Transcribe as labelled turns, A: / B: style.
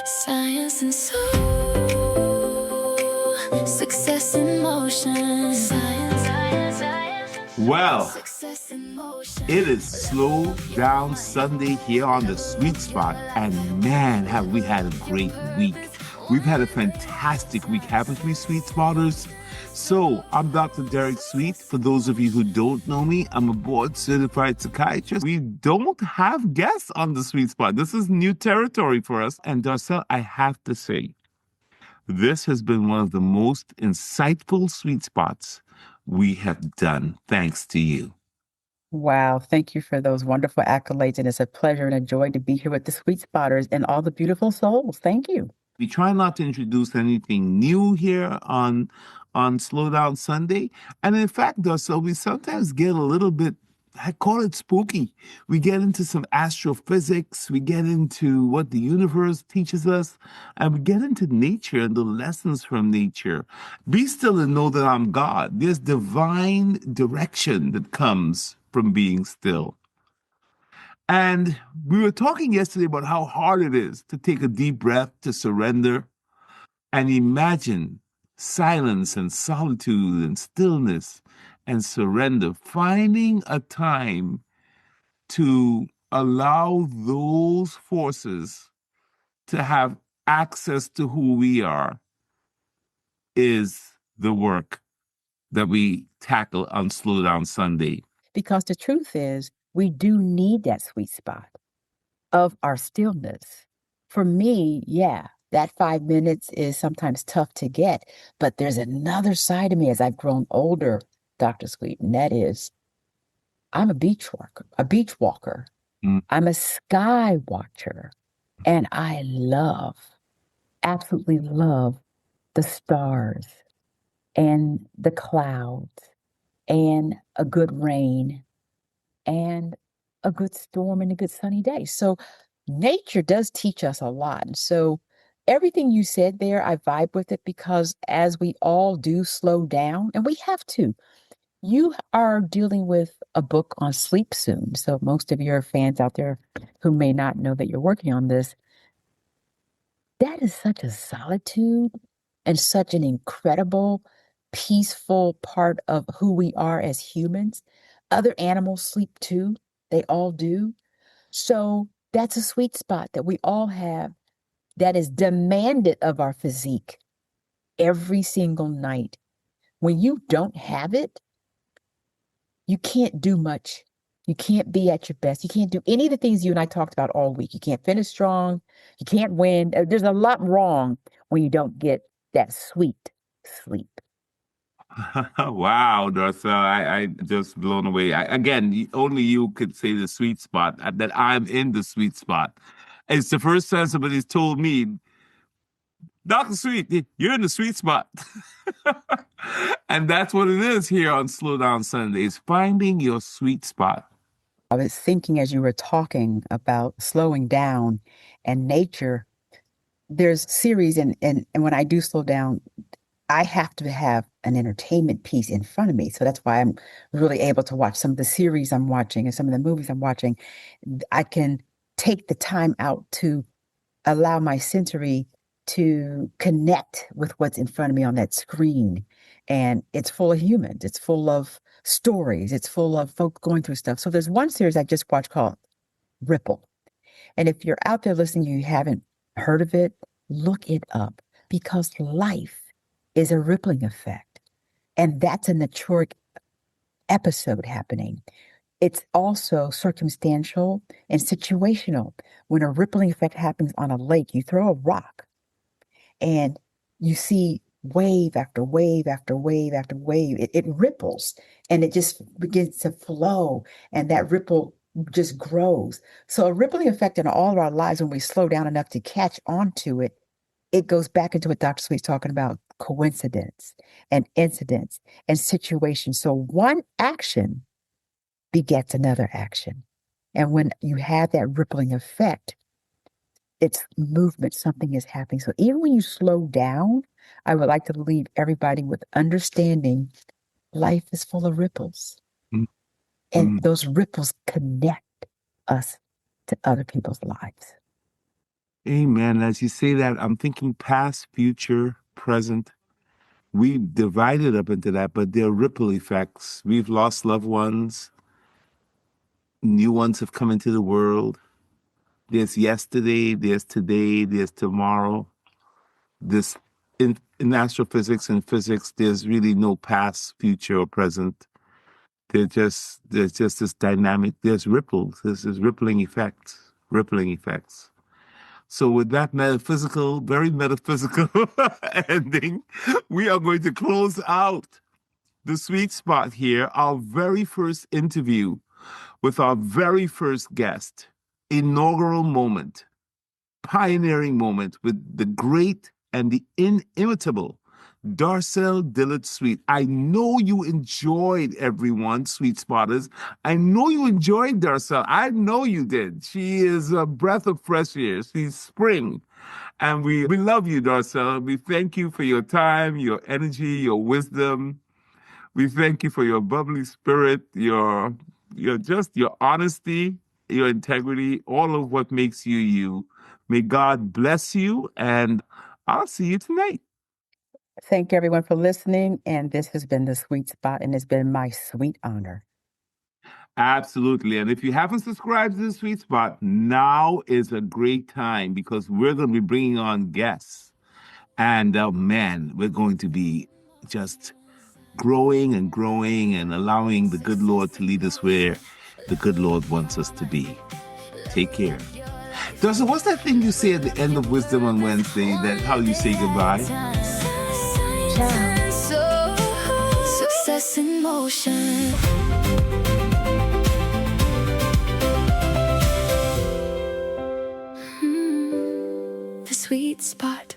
A: Science and soul, success in motion.
B: Well,
A: Success in motion.
B: it is Slow Down Sunday here on the Sweet Spot, and man, have we had a great week. We've had a fantastic week, haven't we, Sweet Spotters? So, I'm Dr. Derek Sweet. For those of you who don't know me, I'm a board-certified psychiatrist. We don't have guests on the Sweet Spot. This is new territory for us. And Darcel, I have to say, this has been one of the most insightful Sweet Spots we have done, thanks to you.
C: Wow, thank you for those wonderful accolades. And it's a pleasure and a joy to be here with the Sweet Spotters and all the beautiful souls. Thank you.
B: We try not to introduce anything new here on Slow Down Sunday. And in fact, Darcel, we sometimes get a little bit, I call it spooky. We get into some astrophysics, we get into what the universe teaches us, and we get into nature and the lessons from nature. Be still and know that I'm God. There's divine direction that comes from being still. And we were talking yesterday about how hard it is to take a deep breath, to surrender, and imagine silence and solitude and stillness and surrender, finding a time to allow those forces to have access to who we are is the work that we tackle on Slow Down Sunday.
C: Because the truth is, we do need that sweet spot of our stillness. For me, yeah, that 5 minutes is sometimes tough to get, but there's another side of me as I've grown older, Dr. Sweet, and that is I'm a beach walker.
B: Mm.
C: I'm a sky watcher, and I absolutely love the stars and the clouds and a good rain and a good storm and a good sunny day. So nature does teach us a lot. And so everything you said there, I vibe with it because as we all do slow down, and we have to, you are dealing with a book on sleep soon. So most of your fans out there who may not know that you're working on this, that is such a solitude and such an incredible, peaceful part of who we are as humans. Other animals sleep too. They all do. So that's a sweet spot that we all have that is demanded of our physique every single night. When you don't have it, you can't do much. You can't be at your best. You can't do any of the things you and I talked about all week. You can't finish strong. You can't win. There's a lot wrong when you don't get that sweet sleep.
B: Wow, Darcel, I just blown away. Again, only you could say the sweet spot, that I'm in the sweet spot. It's the first time somebody's told me, Dr. Sweet, you're in the sweet spot. And that's what it is here on Slow Down Sundays, finding your sweet spot.
C: I was thinking as you were talking about slowing down and nature, there's series and when I do slow down, I have to have an entertainment piece in front of me. So that's why I'm really able to watch some of the series I'm watching and some of the movies I'm watching. I can take the time out to allow my sensory to connect with what's in front of me on that screen. And it's full of humans. It's full of stories. It's full of folk going through stuff. So there's one series I just watched called Ripple. And if you're out there listening, you haven't heard of it, look it up because life is a rippling effect. And that's a naturic episode happening. It's also circumstantial and situational. When a rippling effect happens on a lake, you throw a rock and you see wave after wave after wave after wave. It ripples and it just begins to flow and that ripple just grows. So a rippling effect in all of our lives, when we slow down enough to catch on to it, it goes back into what Dr. Sweet's talking about, coincidence and incidents and situations. So one action begets another action. And when you have that rippling effect, it's movement, something is happening. So even when you slow down, I would like to leave everybody with understanding life is full of ripples.
B: Mm.
C: And those ripples connect us to other people's lives.
B: Amen. As you say that, I'm thinking past, future, present. We divide it up into that, but there are ripple effects. We've lost loved ones. New ones have come into the world. There's yesterday, there's today, there's tomorrow. This in astrophysics and physics, there's really no past, future, or present. There's just this dynamic. There's ripples. There's this rippling effects. Rippling effects. So with that metaphysical, very metaphysical ending, we are going to close out the sweet spot here. Our very first interview with our very first guest, inaugural moment, pioneering moment with the great and the inimitable Darcel Dillard Sweet. I know you enjoyed everyone, Sweet Spotters. I know you enjoyed Darcel. I know you did. She is a breath of fresh air. She's spring. And we love you, Darcel. We thank you for your time, your energy, your wisdom. We thank you for your bubbly spirit, your honesty, your integrity, all of what makes you you. May God bless you, and I'll see you tonight.
C: Thank you, everyone, for listening. And this has been the Sweet Spot, and it's been my sweet honor.
B: Absolutely. And if you haven't subscribed to the Sweet Spot, now is a great time because we're going to be bringing on guests. And man, we're going to be just growing and growing and allowing the good Lord to lead us where the good Lord wants us to be. Take care. Darcel, what's that thing you say at the end of Wisdom on Wednesday, that how you say goodbye?
A: Success in motion. The sweet spot.